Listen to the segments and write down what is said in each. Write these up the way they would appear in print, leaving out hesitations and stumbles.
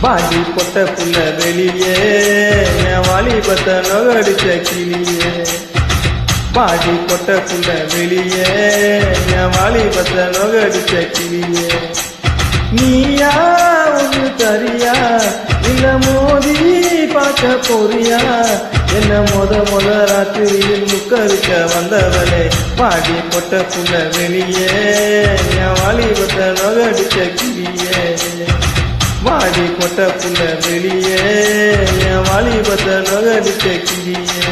பாடி பொட்ட புள்ள வெளியே என் வாலிபத்தை நகடிச்ச கிளியே பாடி பொட்ட புள்ள வெளியே என் வாலிபத்தை நகடிச்ச கிளியே நீயா ஒன்று தரியா இல்ல மோதி பார்க்க போறியா என்ன முத ராத்திரியில் முக்கருக்க வந்தவளே பாடி பொட்ட புள்ள வெளியே என் வாலிபத்தை நகடிச்ச கிளியே வாடி பொட்ட புள்ள வெளியே என் வாலிபத்தை நகடிச்ச கிளியே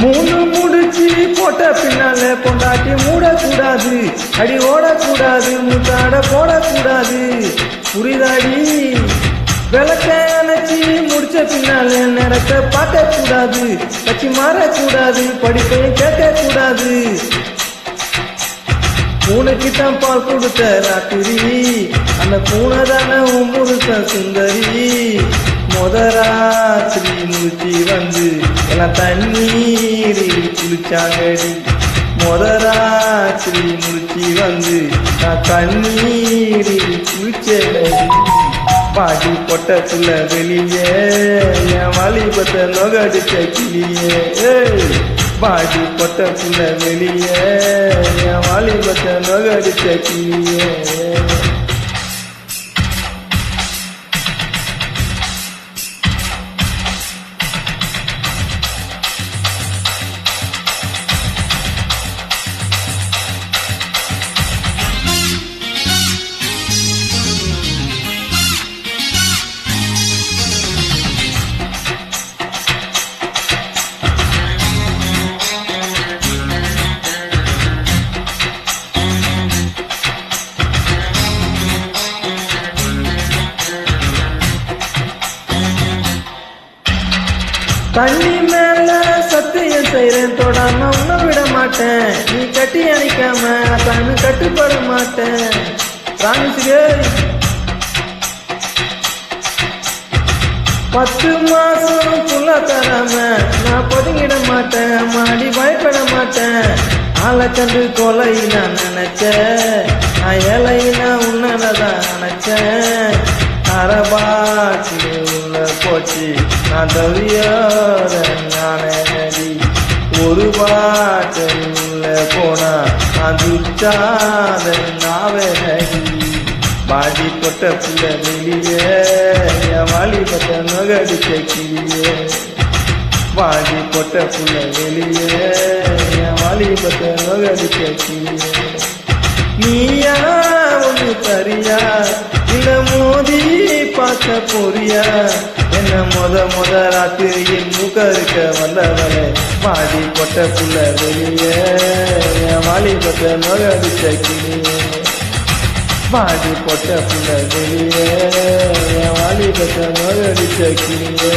மூணு முடிச்சு போட்ட பின்னால பொண்டாட்டி மூடக்கூடாது அடி ஓடக்கூடாது முத்தாட போடக்கூடாது புரிதாடி விளக்க அணைச்சி முடிச்ச பின்னால நேரத்தை பார்க்கக்கூடாது கட்சி மாறக்கூடாது படிப்பையும் கேட்கக்கூடாது பூனைக்குத்தான் பால் கொடுத்த ராத்திரி அந்த பூனை தானே முழுத்த சுந்தரி ராத்திரி முடிச்சி வந்து எல்லாம் தண்ணீரில் குளிச்சாங்கடி ராத்திரி முடிச்சி வந்து நான் தண்ணீரில் குளிச்சேடி பாடி பொட்ட புள்ள வெளியே என் வாலிபத்தை நொகடிச்ச கிளியே பாடி பொட்ட புள்ள வெளியே என் வாலிபத்தை நொகடிச்ச கிளியே தண்ணி மேல சத்தியம் செய்றேன் தொடாம உன்ன விட மாட்டேன் நீ கட்டி அணைக்காம தானு கட்டுப்பட மாட்டேன் ராணிசுகே 10 மாசம் புள்ள தராம நான் பொதுங்கிட மாட்டேன் மாடி பயப்பட மாட்டேன் ஆளை கண்டு கொலை நான் நினைச்சேன் நான் ஏழைனா உன்னதான் நினைச்சேன் அரபாட்டு உள்ள போச்சு நான் தவியாத ஞானடி ஒரு பாட்டு உள்ள போனா நான் துச்சாத நாவடி பாடி பொட்ட புள்ள வெளியே என் வாலிபத்தை நகடிச்ச கிளியே பாடி பொட்ட புள்ள வெளியே என் வாலிபத்தை நகடிச்ச கிளியே நீயா ஒன்று தரியா இல்ல மோதி பார்க்க போறியா என்ன முத ராத்திரியில் முகருக்க வந்தவளே பாடி பொட்ட புள்ள வெளியே என் வாலிபத்தை நகடிச்ச கிளியே பாடி பொட்ட புள்ள வெளியே என் வாலிபத்தை நகடிச்ச கிளியே